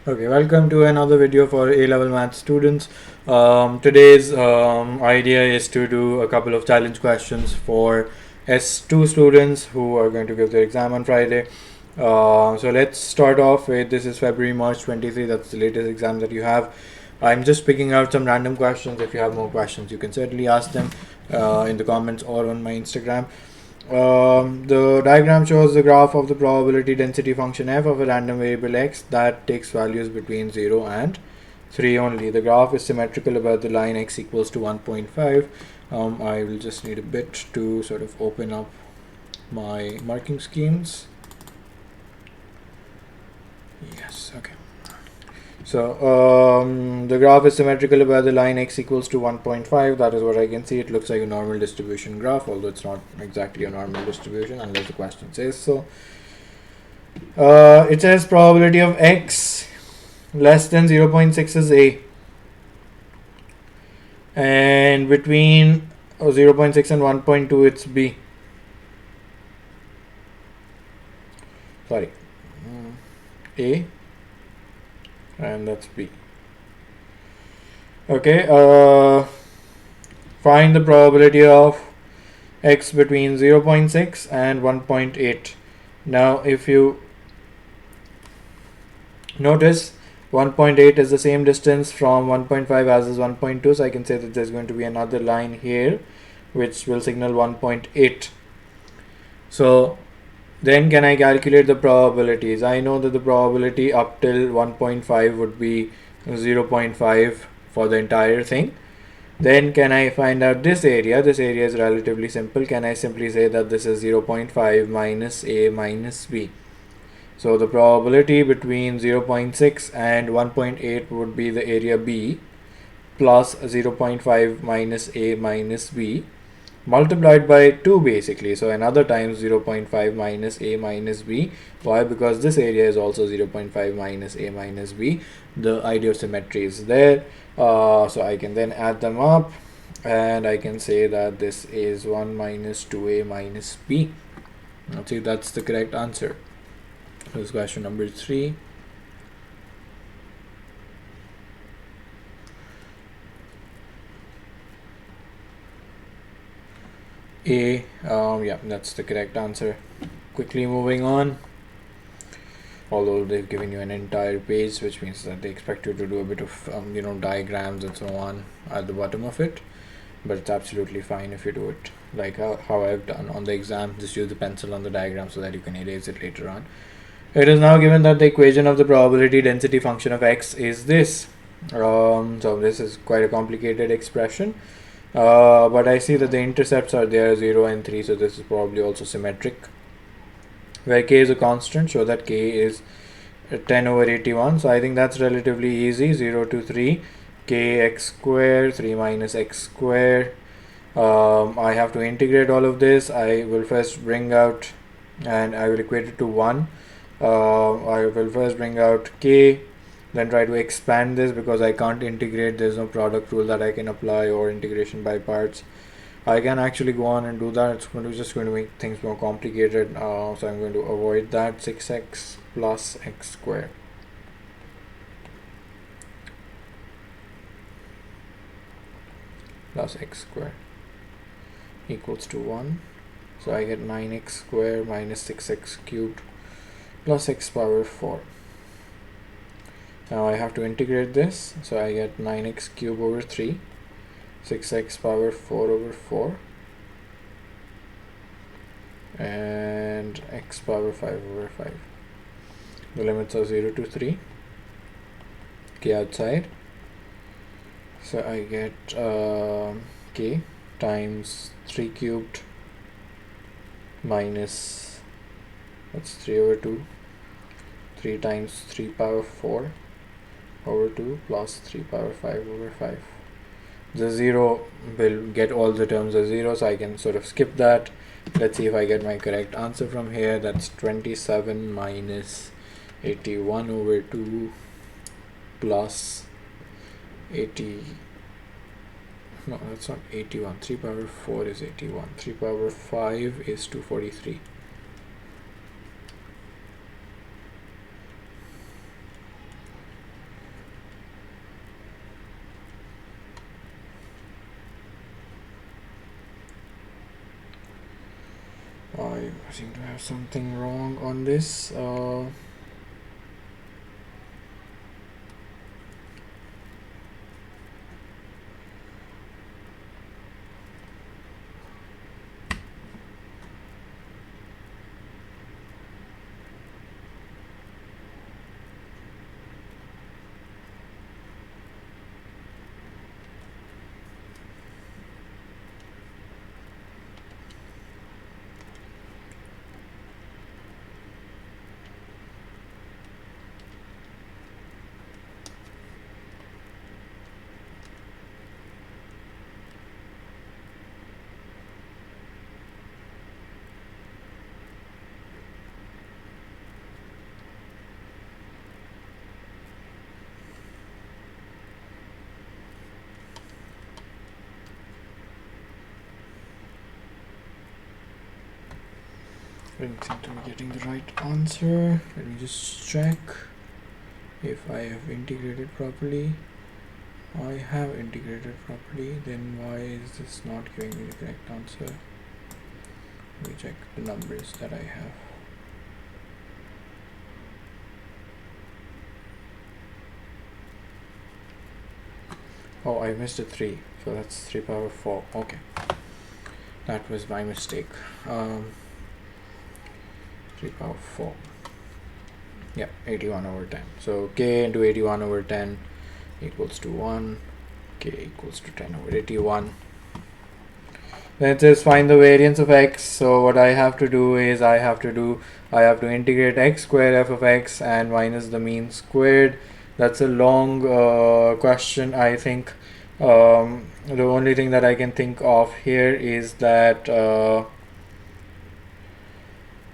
Okay, welcome to another video for A-level math students. Today's idea is to do a couple of challenge questions for S2 students who are going to give their exam on Friday. So let's start off with, this is February, March 23, that's the latest exam that you have. I'm just picking out some random questions. If you have more questions, you can certainly ask them in the comments or on my Instagram. The diagram shows the graph of the probability density function f of a random variable x that takes values between 0 and 3 only. The graph is symmetrical about the line x equals to 1.5. I will just need a bit to sort of open up my marking schemes. Yes, okay. So the graph is symmetrical about the line x equals to 1.5. That is what I can see. It looks like a normal distribution graph, although it's not exactly a normal distribution unless the question says so. It says probability of x less than 0.6 is a, and between 0.6 and 1.2 it's b. Sorry, a, and that's b. Okay, find the probability of x between 0.6 and 1.8. Now if you notice, 1.8 is the same distance from 1.5 as is 1.2, so I can say that there's going to be another line here which will signal 1.8. So then can I calculate the probabilities? I know that the probability up till 1.5 would be 0.5 for the entire thing. Then can I find out this area? This area is relatively simple. Can I simply say that this is 0.5 minus a minus b? So the probability between 0.6 and 1.8 would be the area b plus 0.5 minus a minus b multiplied by 2 basically. So another times 0.5 minus a minus b. Why? Because this area is also 0.5 minus a minus b. The idea of symmetry is there. So I can then add them up and I can say that this is 1 minus 2a minus b. Let's see if that's the correct answer. This is question number 3. A, yeah, that's the correct answer. Quickly moving on. Although they've given you an entire page, which means that they expect you to do a bit of diagrams and so on at the bottom of it, but it's absolutely fine if you do it like how I've done on the exam. Just use the pencil on the diagram so that you can erase it later on. It is now given that the equation of the probability density function of x is this. So this is quite a complicated expression, but I see that the intercepts are there, 0 and 3, so this is probably also symmetric, where k is a constant, so that k is 10 over 81. So I think that's relatively easy. 0 to 3, k x square, 3 minus x square. I have to integrate all of this. I will first bring out, and I will equate it to 1. I will first bring out k, then try to expand this because I can't integrate. There's no product rule that I can apply or integration by parts. I can actually go on and do that. It's just going to make things more complicated. So I'm going to avoid that. 6x plus x squared plus x squared equals to 1. So I get 9x squared minus 6x cubed plus x power 4. Now I have to integrate this, so I get 9x cubed over 3, 6x power 4 over 4, and x power 5 over 5. The limits are 0 to 3, k outside, so I get k times 3 cubed minus, that's 3 over 2, 3 times 3 power 4 over 2 plus 3 power 5 over 5. The 0 will get all the terms as 0, so I can sort of skip that. Let's see if I get my correct answer from here. That's 27 minus 81 over 2 plus 80. No, that's not 81. 3 power 4 is 81. 3 power 5 is 243. I seem to have something wrong on this. I don't seem to be getting the right answer. Let me just check if I have integrated properly. I have integrated properly, then why is this not giving me the correct answer? Let me check the numbers that I have. Oh, I missed a 3, so that's 3 power 4. Okay, that was my mistake. 3 power 4. Yeah, 81 over 10. So k into 81 over 10 equals to 1. K equals to 10 over 81. Then it says find the variance of x. So what I have to do is I have to integrate x squared f of x and minus the mean squared. That's a long question. I think the only thing that I can think of here is that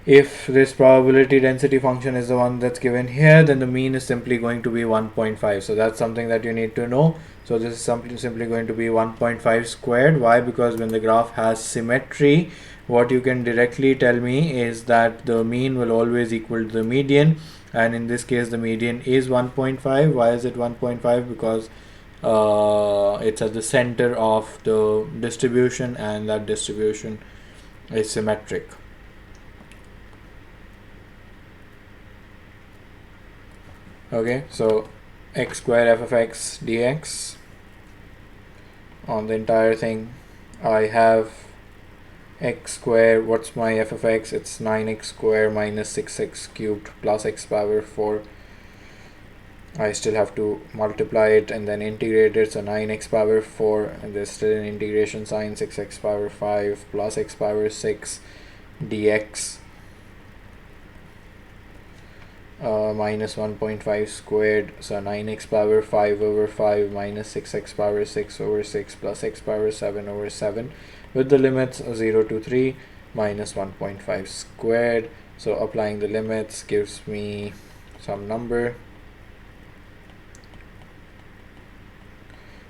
if this probability density function is the one that's given here, then the mean is simply going to be 1.5. So that's something that you need to know. So this is simply going to be 1.5 squared. Why? Because when the graph has symmetry, what you can directly tell me is that the mean will always equal to the median, and in this case the median is 1.5. Why is it 1.5? Because it's at the center of the distribution, and that distribution is symmetric. Okay, so x squared f of x dx on the entire thing. I have x squared. What's my f of x? It's 9x squared minus 6x cubed plus x power 4. I still have to multiply it and then integrate it. So 9x power 4, and there's still an integration sign, 6x power 5 plus x power 6 dx. Minus 1.5 squared, so 9x power 5 over 5 minus 6x power 6 over 6 plus x power 7 over 7 with the limits 0 to 3 minus 1.5 squared. So applying the limits gives me some number.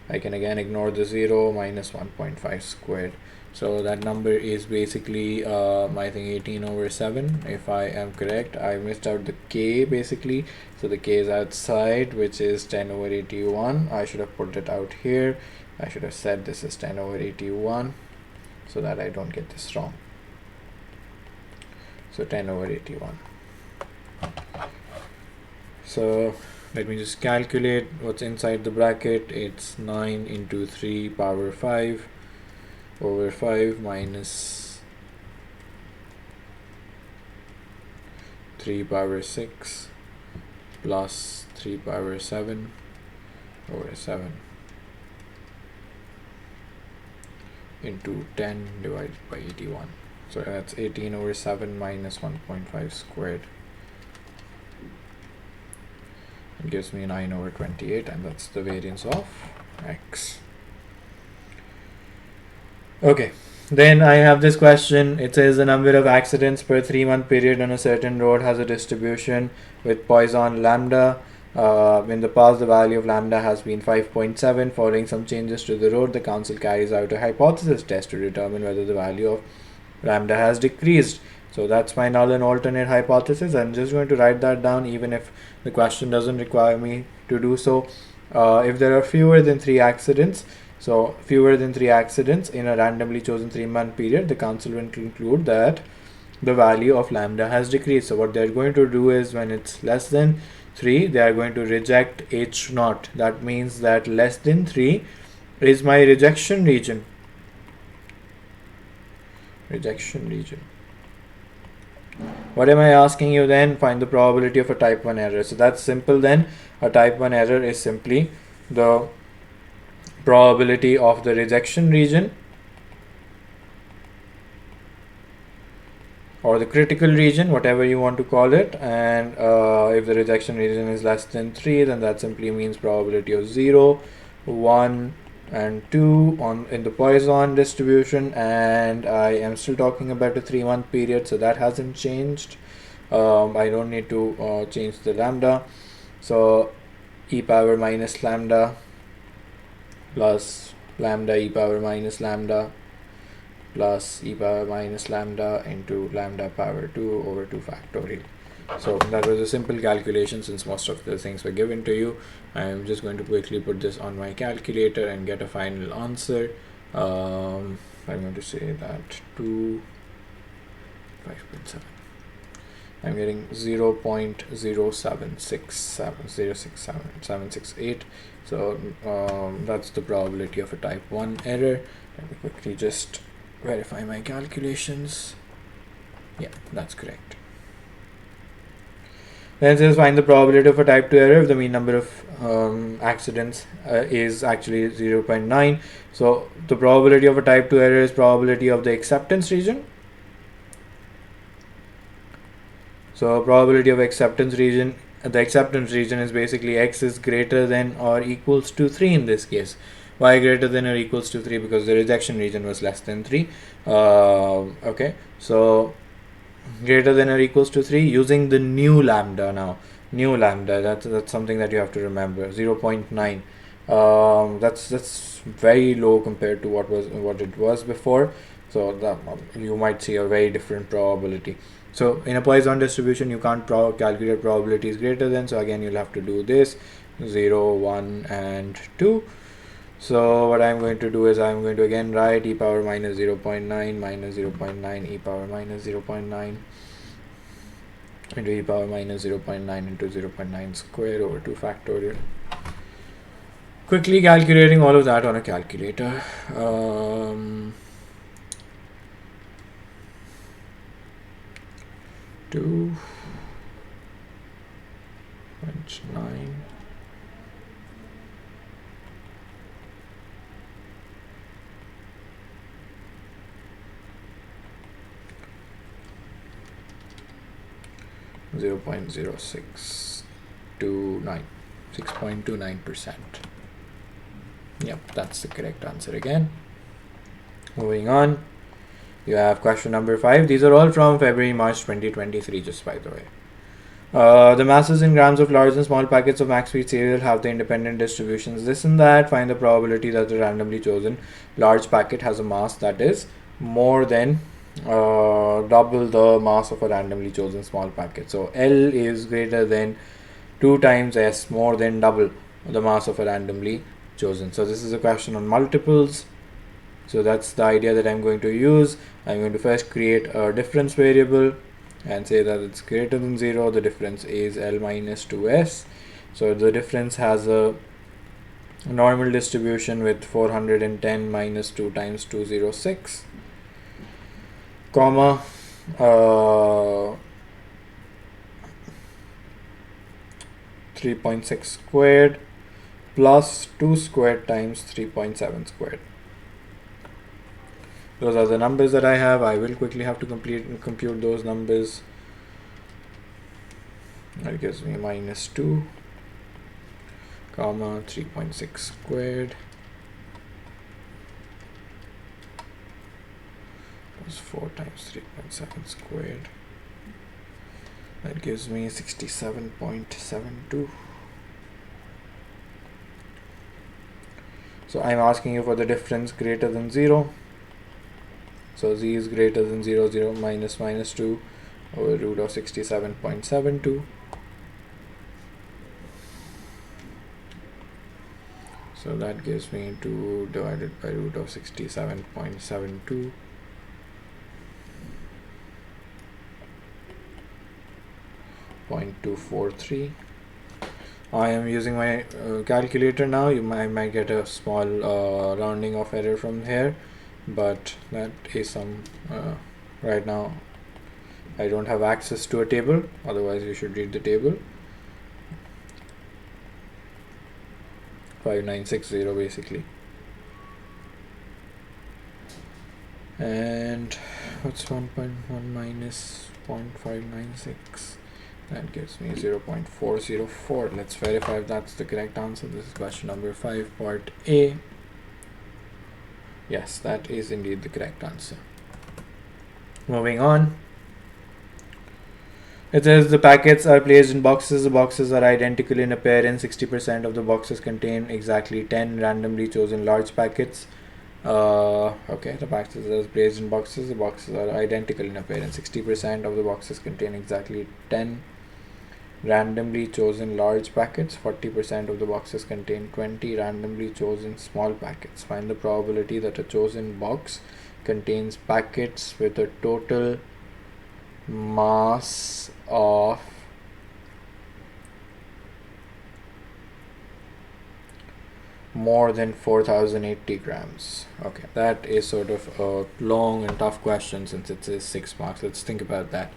I can again ignore the 0, minus 1.5 squared. So that number is basically I think 18 over 7 if I am correct. I missed out the k basically, so the k is outside, which is 10 over 81. I should have put it out here. I should have said this is 10 over 81 so that I don't get this wrong. So 10 over 81. So let me just calculate what's inside the bracket. It's 9 into 3 power 5 over 5 minus 3 power 6 plus 3 power 7 over 7 into 10 divided by 81. So that's 18 over 7 minus 1.5 squared. It gives me 9 over 28, and that's the variance of x. Okay, then I have this question. It says the number of accidents per 3-month period on a certain road has a distribution with Poisson lambda. In the past, the value of lambda has been 5.7. Following some changes to the road, the council carries out a hypothesis test to determine whether the value of lambda has decreased. So that's my null and alternate hypothesis. I'm just going to write that down even if the question doesn't require me to do so. If there are fewer than 3 accidents, so fewer than 3 accidents in a randomly chosen 3-month period, the council will conclude that the value of lambda has decreased. So what they're going to do is, when it's less than 3, they are going to reject h naught. That means that less than 3 is my rejection region. Rejection region. What am I asking you then? Find the probability of a type 1 error. So that's simple then. A type 1 error is simply the probability of the rejection region or the critical region, whatever you want to call it, and if the rejection region is less than 3, then that simply means probability of 0, 1 and 2 in the Poisson distribution. And I am still talking about a 3-month period, so that hasn't changed. I don't need to change the lambda. So e power minus lambda plus lambda e power minus lambda plus e power minus lambda into lambda power 2 over 2 factorial. So that was a simple calculation. Since most of the things were given to you, I am just going to quickly put this on my calculator and get a final answer. I'm going to say that 5.7. I'm getting 0.076706768. So that's the probability of a type 1 error. Let me quickly just verify my calculations. Yeah, that's correct. Then it says find the probability of a type 2 error if the mean number of accidents is actually 0.9. So the probability of a type 2 error is probability of the acceptance region. So probability of acceptance region, the acceptance region is basically x is greater than or equals to 3 in this case. Why greater than or equals to 3? Because the rejection region was less than 3. Okay, so greater than or equals to 3 using the new lambda now. New lambda, that's something that you have to remember. 0.9. That's very low compared to what it was before. So that you might see a very different probability. So in a Poisson distribution, you can't calculate probabilities greater than. So again, you'll have to do this 0, 1, and 2. So what I'm going to do is I'm going to again write e power minus 0.9 minus 0.9 e power minus 0.9 into e power minus 0.9 into 0.9 square over 2 factorial. Quickly calculating all of that on a calculator. 2.9 0.0629 6.29%. Yep, that's the correct answer again. Moving on, you have question number 5. These are all from February, March 2023, just by the way. The masses in grams of large and small packets of max wheat cereal have the independent distributions this and that. Find the probability that the randomly chosen large packet has a mass that is more than double the mass of a randomly chosen small packet. So L is greater than 2 times S, more than double the mass of a randomly chosen. So this is a question on multiples. So that's the idea that I'm going to use. I'm going to first create a difference variable and say that it's greater than 0. The difference is L minus 2S. So the difference has a normal distribution with 410 minus 2 times 206, comma 3.6 squared plus 2 squared times 3.7 squared. Those are the numbers that I have. I will quickly have to compute those numbers. That gives me minus 2, comma 3.6 squared plus 4 times 3.7 squared. That gives me 67.72. So I'm asking you for the difference greater than 0. So z is greater than 0, 0 minus minus 2 over root of 67.72. So that gives me 2 divided by root of 67.72. 0.243. I am using my calculator now. I might get a small rounding off error from here, but that is some right now I don't have access to a table, otherwise you should read the table. 5960 basically. And what's 1.1 minus 0.596? That gives me 0.404. Let's verify if that's the correct answer. This is question number 5, part A. Yes, that is indeed the correct answer. Moving on. It says the packets are placed in boxes. The boxes are identical in appearance. 60% of the boxes contain exactly 10 randomly chosen large packets. Okay, the packets are placed in boxes. The boxes are identical in appearance. 60% of the boxes contain exactly 10 randomly chosen large packets. 40% of the boxes contain 20 randomly chosen small packets. Find the probability that a chosen box contains packets with a total mass of more than 4080 grams. Okay, that is sort of a long and tough question since it is 6 marks. Let's think about that.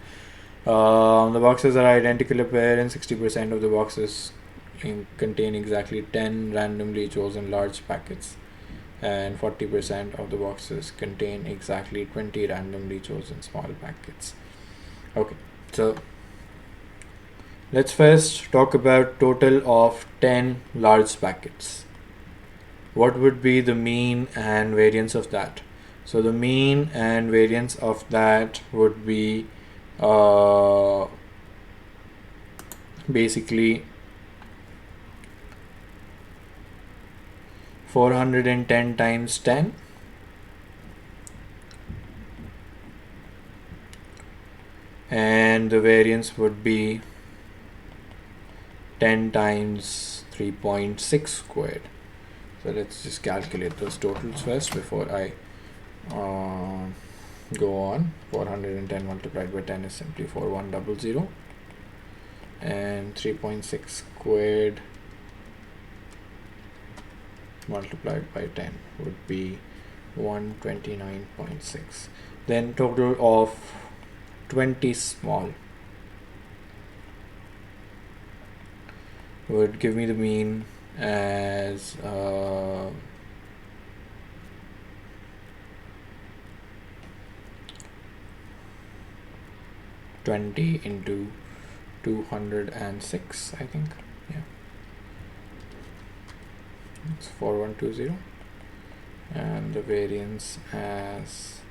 The boxes are identical appearance. 60% of the boxes contain exactly 10 randomly chosen large packets, and 40% of the boxes contain exactly 20 randomly chosen small packets. Okay, so let's first talk about total of 10 large packets. What would be the mean and variance of that? So the mean and variance of that would be basically 410 times 10, and the variance would be 10 times 3.6 squared. So let's just calculate those totals first before I go on. 410 multiplied by 10 is simply 4100, and 3.6 squared multiplied by 10 would be 129.6. Then total of 20 small would give me the mean as 20 into 206, I think. Yeah, it's 4120, and the variance as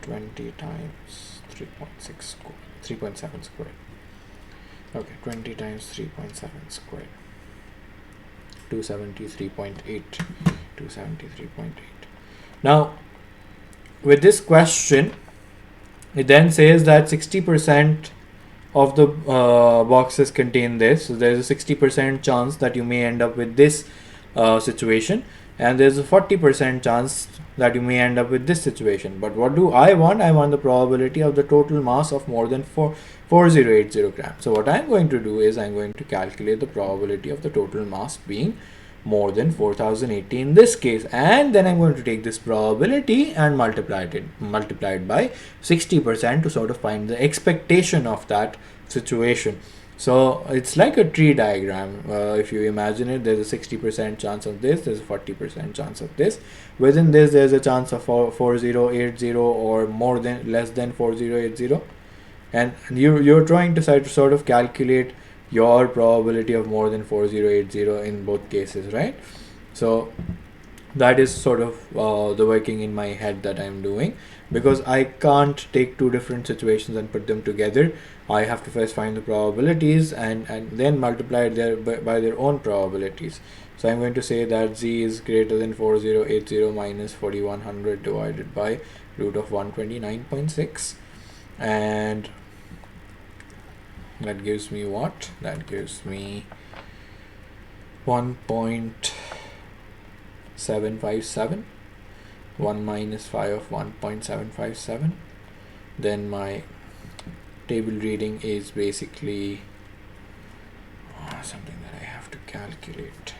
20 times 3.6 squared, 3.7 squared. Okay, 20 times 3.7 squared, 273.8. 273.8. Now, with this question, it then says that 60% of the boxes contain this. So there's a 60% chance that you may end up with this situation, and there's a 40% chance that you may end up with this situation. But what do I want? I want the probability of the total mass of more than 4080 grams. So what I'm going to do is I'm going to calculate the probability of the total mass being more than 4080 in this case, and then I'm going to take this probability and multiply it by 60% to sort of find the expectation of that situation. So it's like a tree diagram. If you imagine it, there's a 60% chance of this, there's a 40% chance of this. Within this, there's a chance of 4080 or less than 4080, and you're trying to sort of calculate your probability of more than 4080 in both cases, right? So that is sort of the working in my head that I'm doing, because I can't take two different situations and put them together. I have to first find the probabilities and then multiply it by their own probabilities. So I'm going to say that z is greater than 4080 minus 4100 divided by root of 129.6, and that gives me what? That gives me 1.1 1.757, 1 minus phi of 1.757. Then my table reading is basically something that I have to calculate.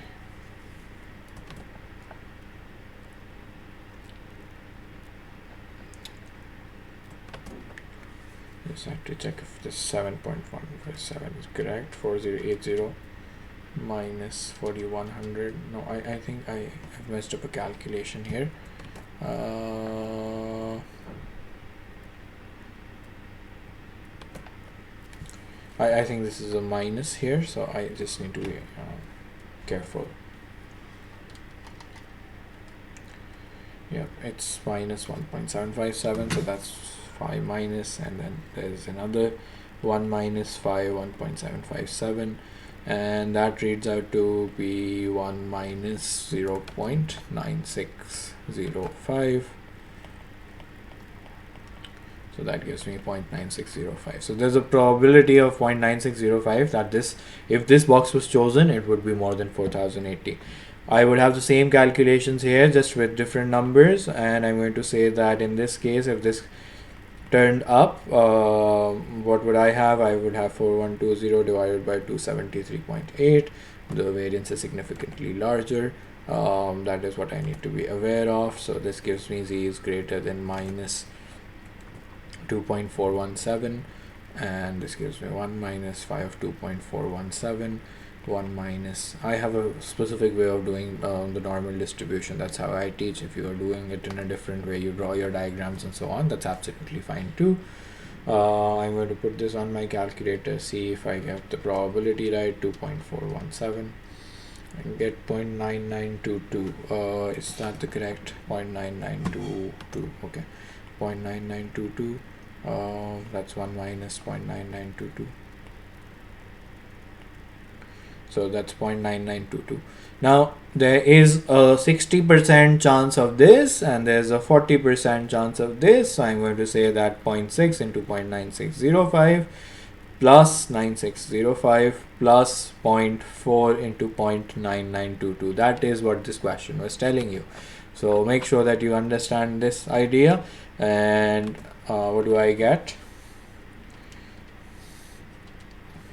Just have to check if this 7.157 is correct. 4080 minus 4100. No, I think I have messed up a calculation here. I think this is a minus here, so I just need to be careful. Yep, it's minus 1.757, so that's phi minus, and then there's another 1 minus phi 1.757, and that reads out to be 1 minus 0.9605. So that gives me 0.9605. So there's a probability of 0.9605 that if this box was chosen, it would be more than 4080. I would have the same calculations here, just with different numbers, and I'm going to say that in this case, if this turned up, what would I have? I would have 4120 divided by 273.8. The variance is significantly larger. That is what I need to be aware of. So this gives me z is greater than minus 2.417, and this gives me 1 minus phi of 2.417, 1 minus, I have a specific way of doing the normal distribution. That's how I teach. If you are doing it in a different way, you draw your diagrams and so on, that's absolutely fine too. I'm going to put this on my calculator, see if I get the probability right. 2.417 and get 0.9922. Is that the correct 0.9922? Okay, 0.9922. That's 1 minus 0.9922. So that's 0.9922. Now there is a 60% chance of this, and there's a 40% chance of this. So I'm going to say that 0.6 into 0.9605 plus 9605 plus 0.4 into 0.9922. That is what this question was telling you. So make sure that you understand this idea. And what do I get?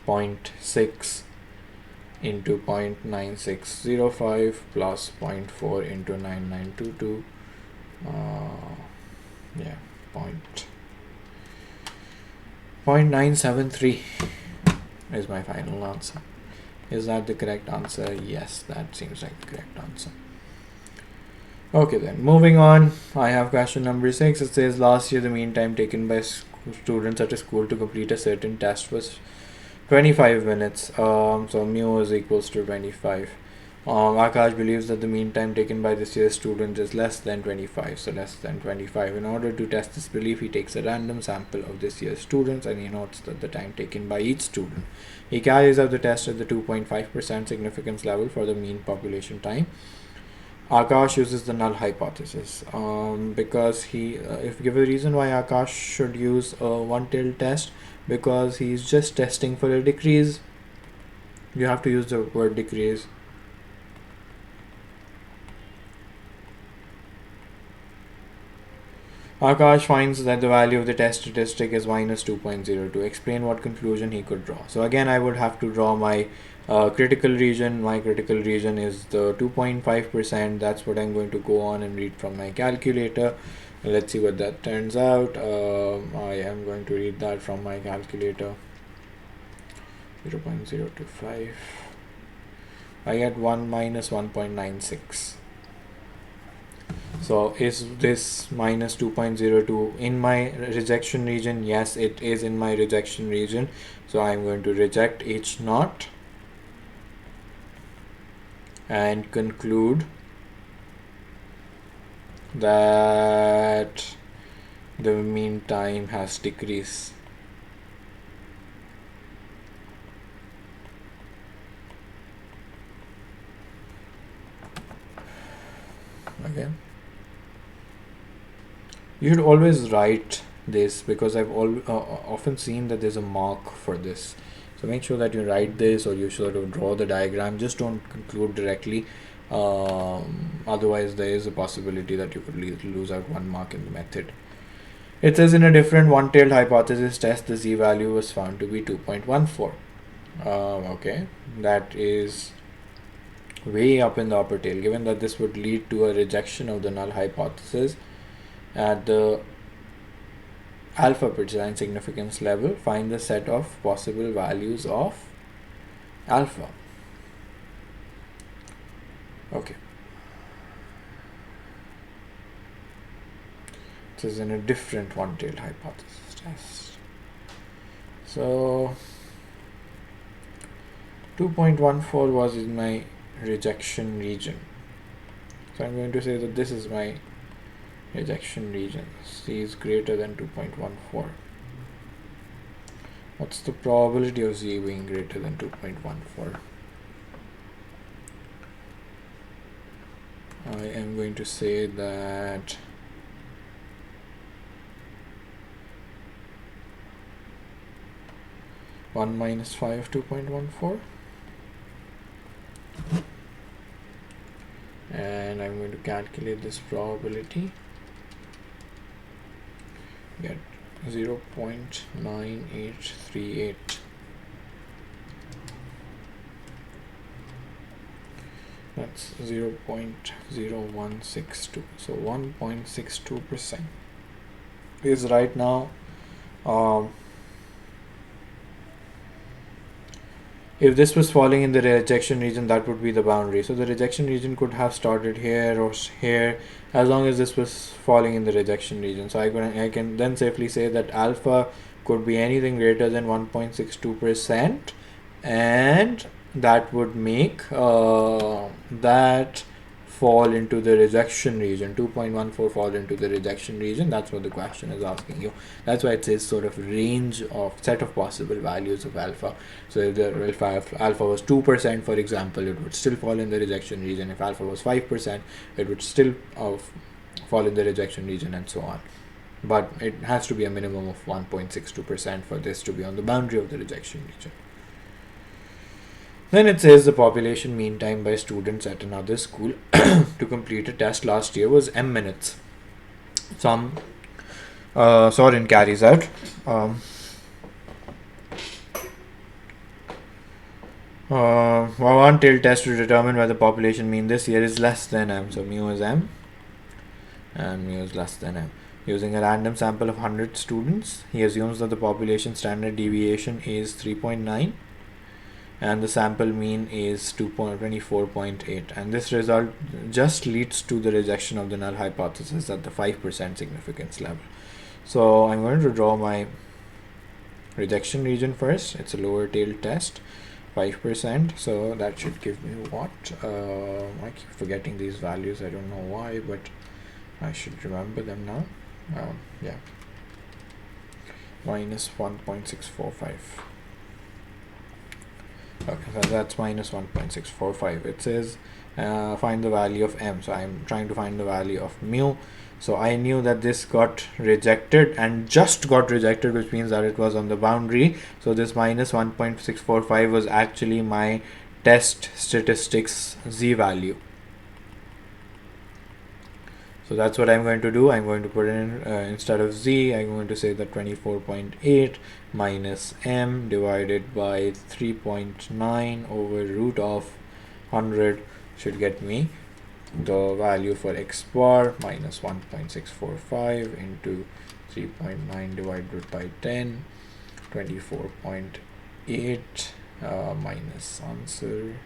0.6 into 0.9605 plus 0.4 into 9922. Yeah, 0.973 is my final answer. Is that the correct answer? Yes, that seems like the correct answer. Okay, then moving on, I have question number 6. It says last year the mean time taken by students at a school to complete a certain test was 25 minutes. So mu is equals to 25. Akash believes that the mean time taken by this year's student is less than 25, so less than 25. In order to test this belief, he takes a random sample of this year's students and he notes that the time taken by each student. He carries out the test at the 2.5% significance level for the mean population time. Akash uses the null hypothesis because if give a reason why Akash should use a one-tailed test, because he's just testing for a decrease. You have to use the word decrease. Akash finds that the value of the test statistic is minus 2.02. Explain what conclusion he could draw. So again, I would have to draw my critical region. My critical region is the 2.5%. That's what I'm going to go on and read from my calculator. Let's see what that turns out. I am going to read that from my calculator. 0.025. I get 1 minus 1.96. So is this minus 2.02 in my rejection region? Yes, it is in my rejection region. So I'm going to reject H naught and conclude that the mean time has decreased. Okay. You should always write this, because I've often seen that there's a mark for this. So make sure that you write this, or you sort of draw the diagram. Just don't conclude directly. Otherwise, there is a possibility that you could lose out 1 mark in the method. It says in a different one-tailed hypothesis test, the z-value was found to be 2.14. Okay, that is way up in the upper tail. Given that this would lead to a rejection of the null hypothesis at the alpha design significance level, find the set of possible values of alpha. Okay. This is in a different one-tailed hypothesis test. So 2.14 was in my rejection region. So I'm going to say that this is my rejection region. C is greater than 2.14. What's the probability of Z being greater than 2.14? I am going to say that (1 minus 5 of 2.14), and I'm going to calculate this probability. Get 0.9838. That's 0.0162. So 1.62% is right now. If this was falling in the rejection region, that would be the boundary. So the rejection region could have started here or here, as long as this was falling in the rejection region. So I can then safely say that alpha could be anything greater than 1.62%, and that would make that fall into the rejection region. 2.14 fall into the rejection region. That's what the question is asking you. That's why it says sort of range of set of possible values of alpha. So if alpha was 2%, for example, it would still fall in the rejection region. If alpha was 5%, it would still fall in the rejection region, and so on. But it has to be a minimum of 1.62% for this to be on the boundary of the rejection region. Then it says the population mean time by students at another school to complete a test last year was m minutes. Some Soren carries out one-tailed test to determine whether population mean this year is less than m. So mu is m and mu is less than m. Using a random sample of 100 students, he assumes that the population standard deviation is 3.9 and the sample mean is 24.8, and this result just leads to the rejection of the null hypothesis at the 5% significance level. So I'm going to draw my rejection region first. It's a lower tail test, 5%, so that should give me what? I keep forgetting these values, I don't know why, but I should remember them now. Yeah, minus 1.645. Okay, so that's minus 1.645. It says find the value of m. So I'm trying to find the value of mu. So I knew that this got rejected and just got rejected, which means that it was on the boundary. So this minus 1.645 was actually my test statistics z value. So that's what I'm going to do. I'm going to put in instead of z, I'm going to say that 24.8 minus m divided by 3.9 over root of 100 should get me the value for x bar, minus 1.645 into 3.9 divided by 10, 24.8 minus answer.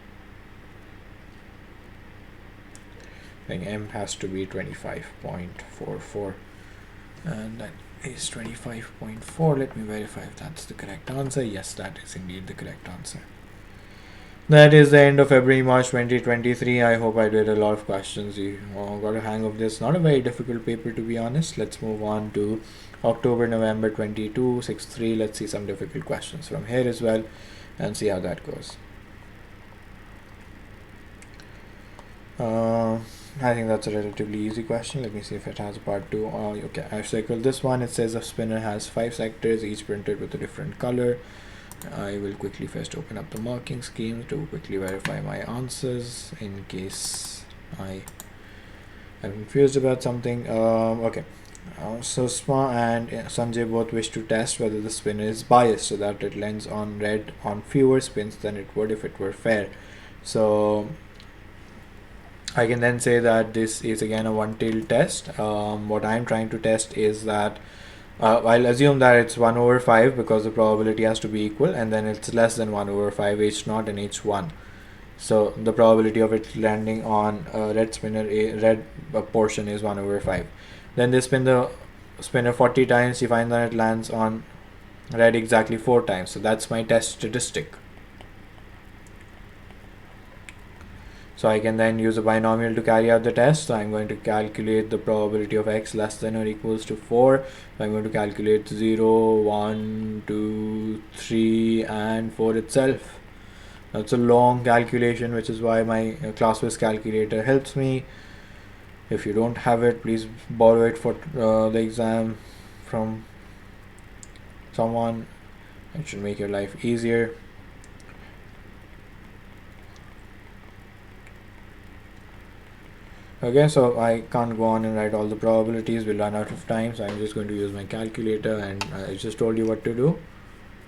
I think m has to be 25.44, and that is 25.4. Let me verify if that's the correct answer. Yes, that is indeed the correct answer. That is the end of February, March 2023. I hope I did a lot of questions. You got a hang of this. Not a very difficult paper, to be honest. Let's move on to October, November 22, 6-3. Let's see some difficult questions from here as well and see how that goes. I think that's a relatively easy question. Let me see if it has a part 2. Okay, I've circled this one. It says a spinner has 5 sectors, each printed with a different color. I will quickly first open up the marking scheme to quickly verify my answers in case I am confused about something. Okay. So Sma and Sanjay both wish to test whether the spinner is biased so that it lands on red on fewer spins than it would if it were fair. So I can then say that this is again a one-tailed test. What I'm trying to test is that I'll assume that it's 1 over 5 because the probability has to be equal, and then it's less than 1 over 5 h0 and h1. So the probability of it landing on a red spinner, a red portion is 1 over 5. Then they spin the spinner 40 times, you find that it lands on red exactly 4 times. So that's my test statistic. So I can then use a binomial to carry out the test. So I'm going to calculate the probability of x less than or equals to 4. So I'm going to calculate 0, 1, 2, 3 and 4 itself. That's a long calculation, which is why my ClassWiz calculator helps me. If you don't have it, please borrow it for the exam from someone. It should make your life easier. Okay, so I can't go on and write all the probabilities, we'll run out of time, so I'm just going to use my calculator, and I just told you what to do.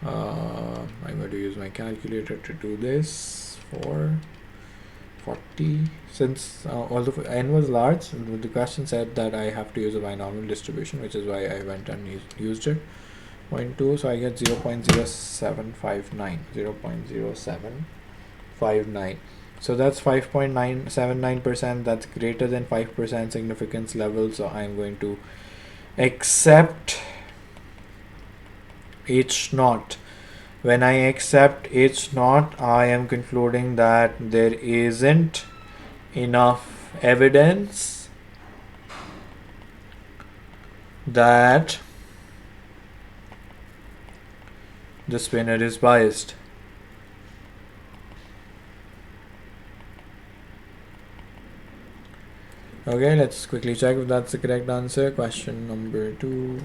I'm going to use my calculator to do this for 40. Since although n was large, the question said that I have to use a binomial distribution, which is why I went and used it. 0.2, so I get 0.0759. 0.0759. So that's 5.979%. That's greater than 5% significance level. So I'm going to accept h0. When I accept h0, I am concluding that there isn't enough evidence that the spinner is biased. Okay, let's quickly check if that's the correct answer. Question number 2.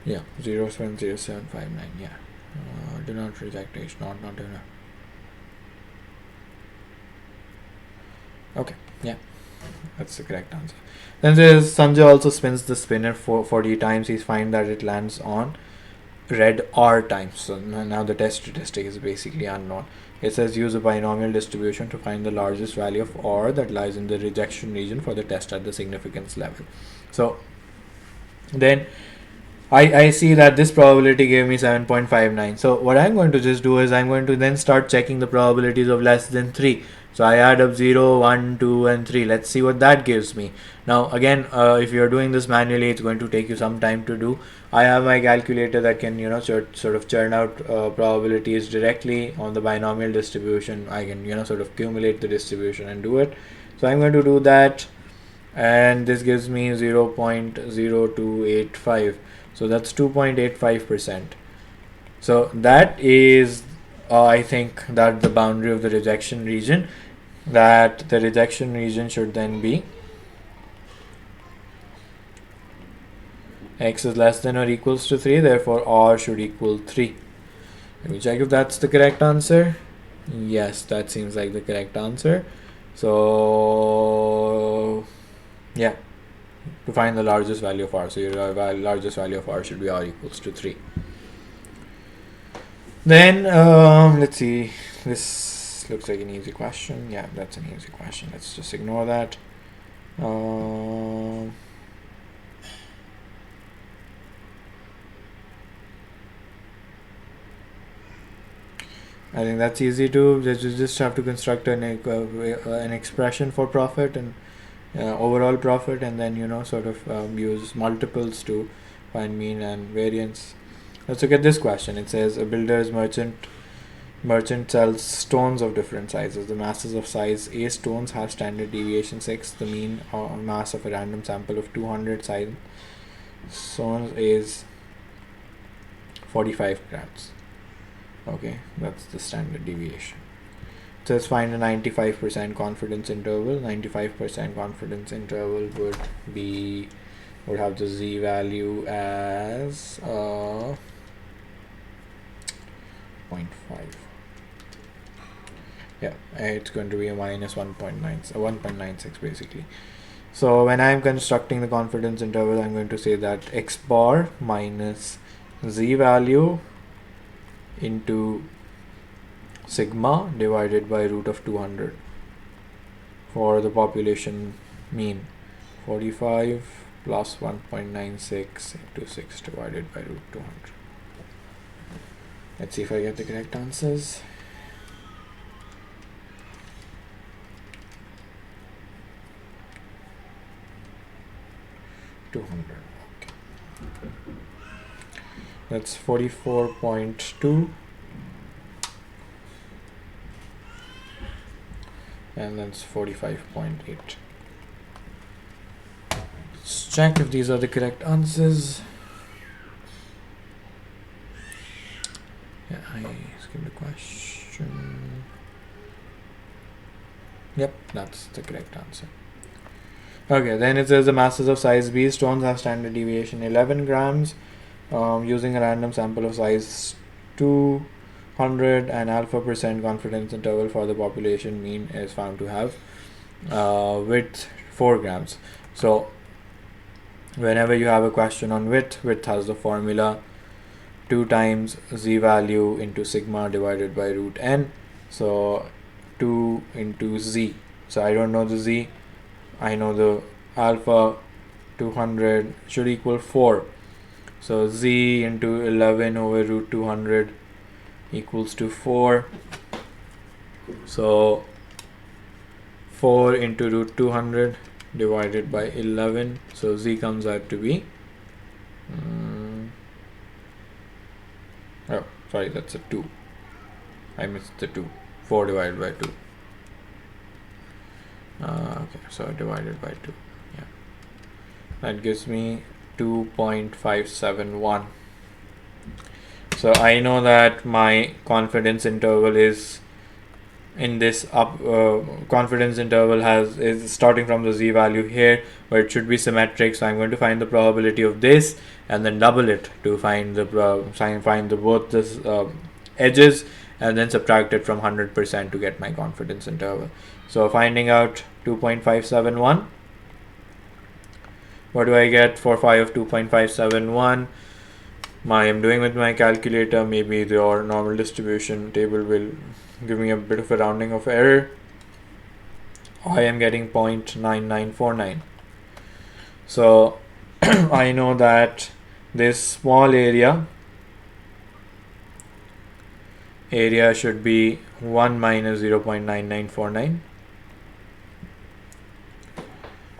Yeah, 0.0759. Yeah. Do not reject h not do not. Okay, yeah, that's the correct answer. Then there's Sanjay also spins the spinner for 40 times. He's find that it lands on red r times. So now the test statistic is basically unknown. It says use a binomial distribution to find the largest value of r that lies in the rejection region for the test at the significance level. So then I see that this probability gave me 7.59. So what I'm going to just do is I'm going to then start checking the probabilities of less than 3. So I add up 0, 1, 2 and 3. Let's see what that gives me. Now again, if you're doing this manually, it's going to take you some time to do. I have my calculator that can sort of churn out probabilities directly on the binomial distribution. I can sort of accumulate the distribution and do it. So I'm going to do that, and this gives me 0.0285. So that's 2.85%. So that is I think that the boundary of the rejection region, that the rejection region should then be x is less than or equals to 3, therefore r should equal 3. Let me check if that's the correct answer. Yes, that seems like the correct answer. So yeah, to find the largest value of r, so your largest value of r should be r equals to 3. Then let's see, this looks like an easy question. Yeah, that's an easy question, let's just ignore that. I think that's easy too. You just have to construct an expression for profit and overall profit, and then sort of use multiples to find mean and variance. Let's look at this question. It says a builder's merchant sells stones of different sizes. The masses of size A stones have standard deviation 6. The mean mass of a random sample of 200 size stones is 45 grams. Okay, that's the standard deviation. says find a 95% confidence interval. 95% confidence interval would have the z value as 0.5. Yeah, it's going to be a minus 1.96 basically. So when I'm constructing the confidence interval, I'm going to say that x bar minus z value into sigma divided by root of 200 for the population mean. 45 plus 1.96 into 6 divided by root 200. Let's see if I get the correct answers. Okay. That's 44.2. And that's 45.8. Let's check if these are the correct answers. Yeah, I skipped the question. Yep, that's the correct answer. Okay, then it says the masses of size B stones have standard deviation 11 grams. Using a random sample of size 200 and alpha percent confidence interval for the population mean is found to have width 4 grams. So whenever you have a question on width has the formula 2 times z value into sigma divided by root n. So 2 into z. So I don't know the z. I know the alpha 200 should equal 4. So z into 11 over root 200 equals to 4. So 4 into root 200 divided by 11. So z comes out to be oh sorry, that's a 2. I missed the 2. 4 divided by 2. Okay, so divided by 2. Yeah, that gives me 2.571. So I know that my confidence interval is in this confidence interval is starting from the z value here, but it should be symmetric. So I'm going to find the probability of this and then double it to find the both this edges, and then subtract it from 100% to get my confidence interval. So finding out 2.571. What do I get for phi of 2.571? I'm doing with my calculator. Maybe your normal distribution table will give me a bit of a rounding of error. I am getting 0.9949. So I know that this small area should be 1 minus 0.9949.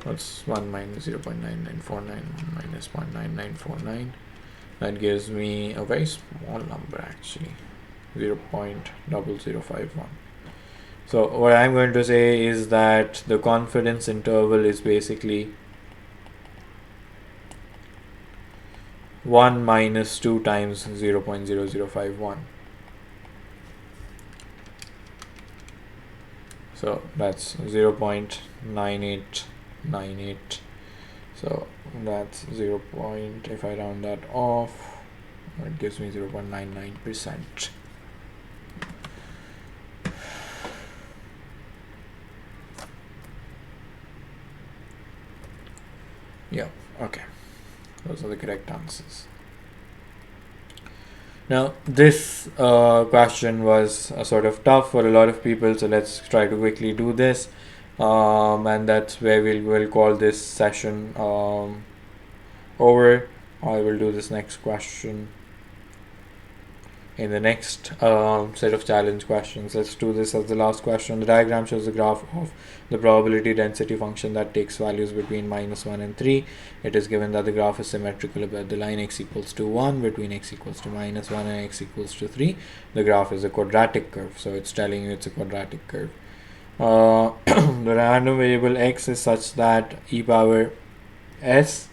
That's 1 minus 0.9949 minus 0.9949. That gives me a very small number actually, 0.0051. So what I'm going to say is that the confidence interval is basically 1 minus 2 times 0.0051. So that's 0.9898. So that's 0. If I round that off, it gives me 0.99%. Yeah, okay. Those are the correct answers. Now, this question was sort of tough for a lot of people, so let's try to quickly do this. And that's where we'll call this session over. I will do this next question in the next set of challenge questions. Let's do this as the last question. The diagram shows the graph of the probability density function that takes values between -1 and 3. It is given that the graph is symmetrical about the line x equals to 1 between x equals to -1 and x equals to 3. The graph is a quadratic curve, so it's telling you it's a quadratic curve. The random variable x is such that e power s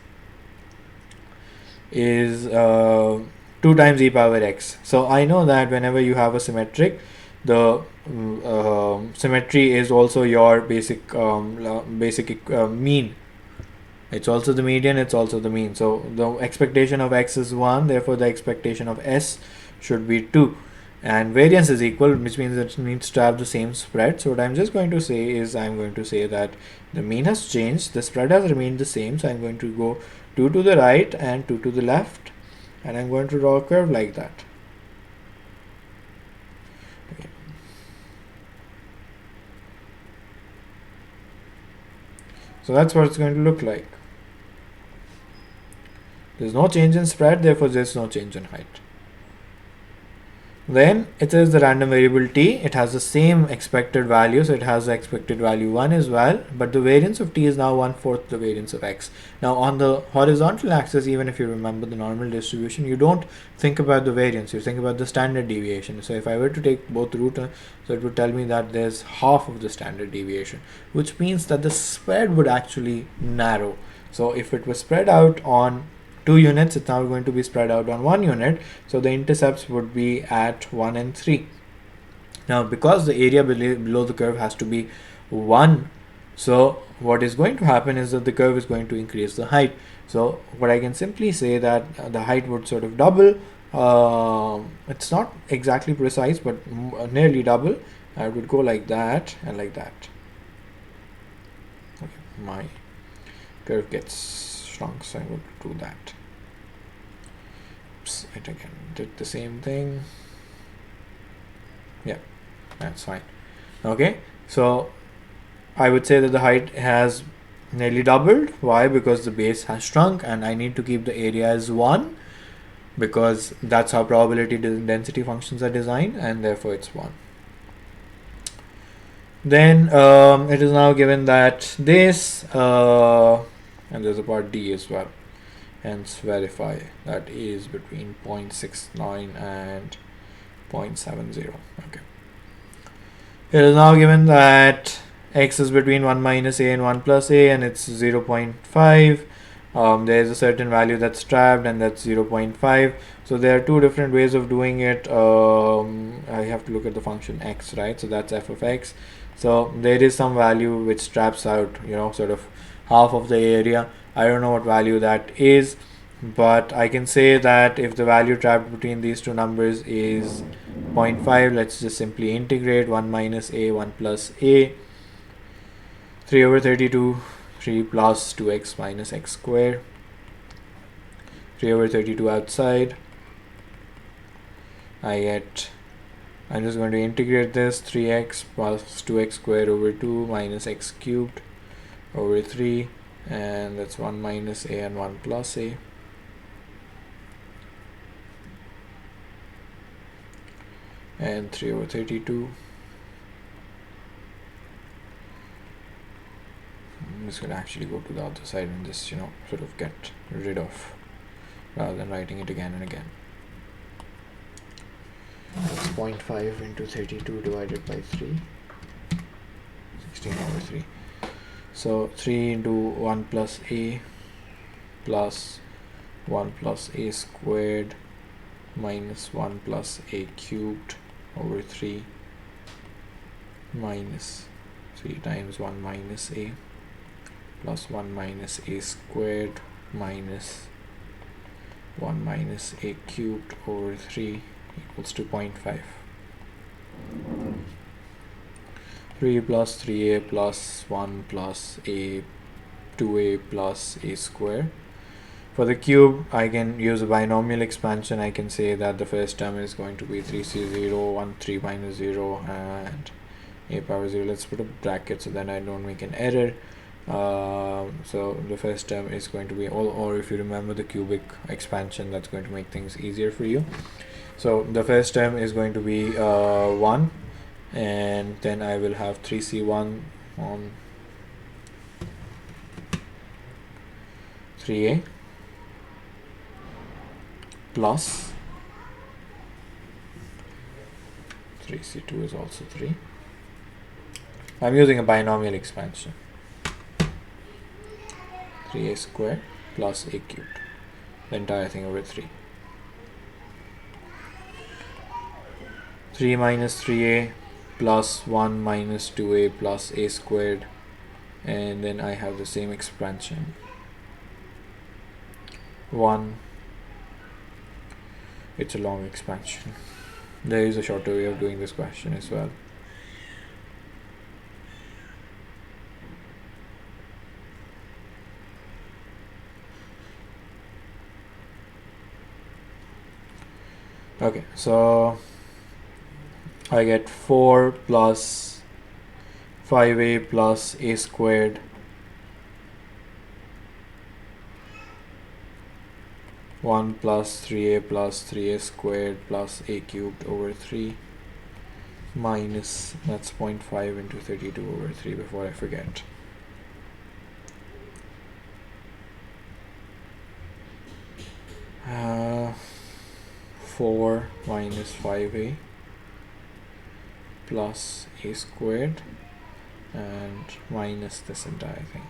is 2 times e power x. So I know that whenever you have a symmetric, the symmetry is also your basic mean. It's also the median, it's also the mean. So the expectation of x is 1, therefore the expectation of s should be 2. And variance is equal, which means it needs to have the same spread. So what I'm just going to say is, I'm going to say that the mean has changed, the spread has remained the same. So I'm going to go 2 to the right and 2 to the left, and I'm going to draw a curve like that. Okay. So that's what it's going to look like. There's no change in spread, therefore there's no change in height. Then it is the random variable t. It has the same expected value, so it has the expected value 1 as well, but the variance of t is now 1/4 the variance of x. Now on the horizontal axis, even if you remember the normal distribution, you don't think about the variance, you think about the standard deviation. So if I were to take both root, so it would tell me that there's half of the standard deviation, which means that the spread would actually narrow. So if it was spread out on 2 units, it's now going to be spread out on 1 unit, so the intercepts would be at 1 and 3. Now because the area below the curve has to be 1, so what is going to happen is that the curve is going to increase the height. So what I can simply say that the height would sort of double. It's not exactly precise, but nearly double. I would go like that and like that. Okay, my curve gets shrunk, so I would do that. Oops, it again did the same thing. Yeah, that's fine. Okay, so I would say that the height has nearly doubled. Why? Because the base has shrunk, and I need to keep the area as 1, because that's how probability density functions are designed, and therefore it's 1. Then it is now given that this and there's a part D as well, hence verify that A is between 0.69 and 0.70. Okay, it is now given that x is between 1 minus a and 1 plus a, and it's 0.5. There is a certain value that's trapped, and that's 0.5. So there are two different ways of doing it. I have to look at the function x, right? So that's f of x. So there is some value which traps out, sort of half of the area. I don't know what value that is, but I can say that if the value trapped between these two numbers is 0.5, let's just simply integrate 1 minus a, 1 plus a, 3 over 32, 3 plus 2x minus x squared, 3 over 32 outside. I'm just going to integrate this, 3x plus 2x squared over 2 minus x cubed over 3, and that's 1 minus a and 1 plus a. And 3 over 32. This could actually go to the other side and just, sort of get rid of, rather than writing it again and again. That's 0.5 into 32 divided by 3, 16 over 3. So 3 into 1 plus a plus 1 plus a squared minus 1 plus a cubed over 3 minus 3 times 1 minus a plus 1 minus a squared minus 1 minus a cubed over 3 equals to 0.5. 3 plus 3a plus 1 plus a 2a plus a square. For the cube, I can use a binomial expansion. I can say that the first term is going to be 3c0, 1, 3 minus 0, and a power 0. Let's put a bracket so that I don't make an error. So the first term is going to be, or if you remember the cubic expansion, that's going to make things easier for you. So the first term is going to be 1, and then I will have 3c1 on 3a plus 3c2 is also 3. I'm using a binomial expansion. 3a squared plus a cubed, the entire thing over 3. 3 minus 3a plus 1 minus 2a plus a squared, and then I have the same expansion 1. It's a long expansion. There is a shorter way of doing this question as well. Okay, so I get 4 plus 5a plus a squared 1 plus 3a plus 3a squared plus a cubed over 3 minus, that's 0.5 into 32 over 3 before I forget. Uh, 4 minus 5a plus a squared and minus this entire thing.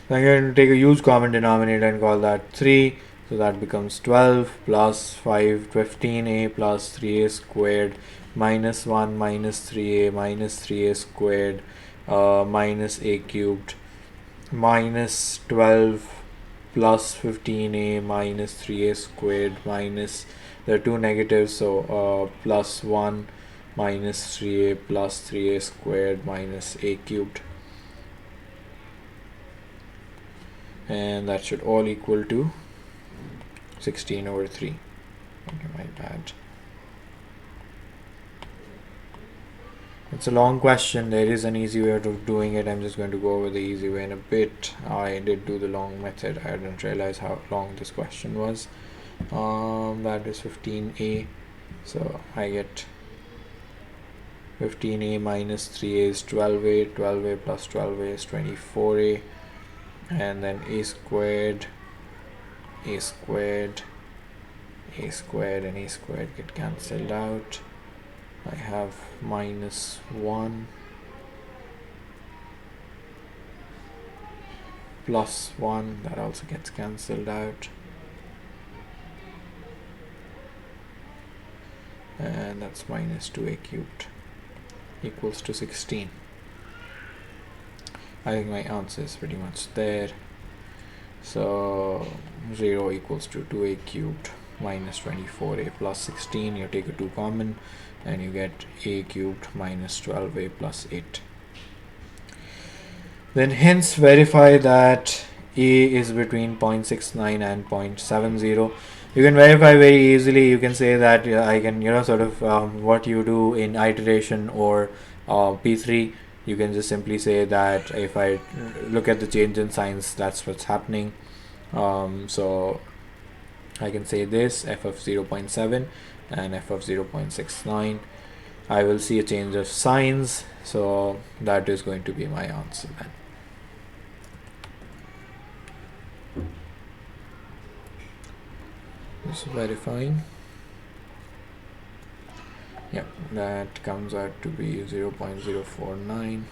So I'm going to take a huge common denominator and call that 3. So that becomes 12 plus 5, 15a plus 3a squared minus 1 minus 3a minus 3a squared minus a cubed minus 12 plus 15a minus 3a squared minus, there are two negatives, so plus 1 minus 3a plus 3a squared minus a cubed, and that should all equal to 16 over 3. Okay, my bad. It's a long question. There is an easy way of doing it. I'm just going to go over the easy way in a bit. I did do the long method. I didn't realize how long this question was. That is 15a. So I get 15a minus 3a is 12a. 12a plus 12a is 24a. And then a squared, a squared, a squared, and a squared get cancelled out. I have minus 1 plus 1, that also gets cancelled out, and that's minus 2a cubed equals to 16. I think my answer is pretty much there. So 0 equals to 2a cubed minus 24a plus 16. You take a 2 common and you get a cubed minus 12a plus 8. Then hence verify that a is between 0.69 and 0.70. You can verify very easily. You can say that I can, sort of what you do in iteration or P3, you can just simply say that if I look at the change in signs, that's what's happening. So I can say this, f of 0.7 and f of 0.69. I will see a change of signs, so that is going to be my answer then. Just verifying. Yep, that comes out to be 0.049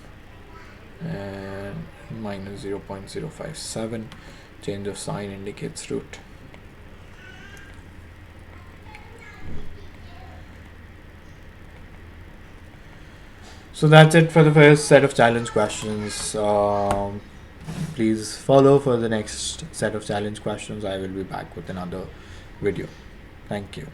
and minus 0.057. Change of sign indicates root. So that's it for the first set of challenge questions. Please follow for the next set of challenge questions. I will be back with another video. Thank you.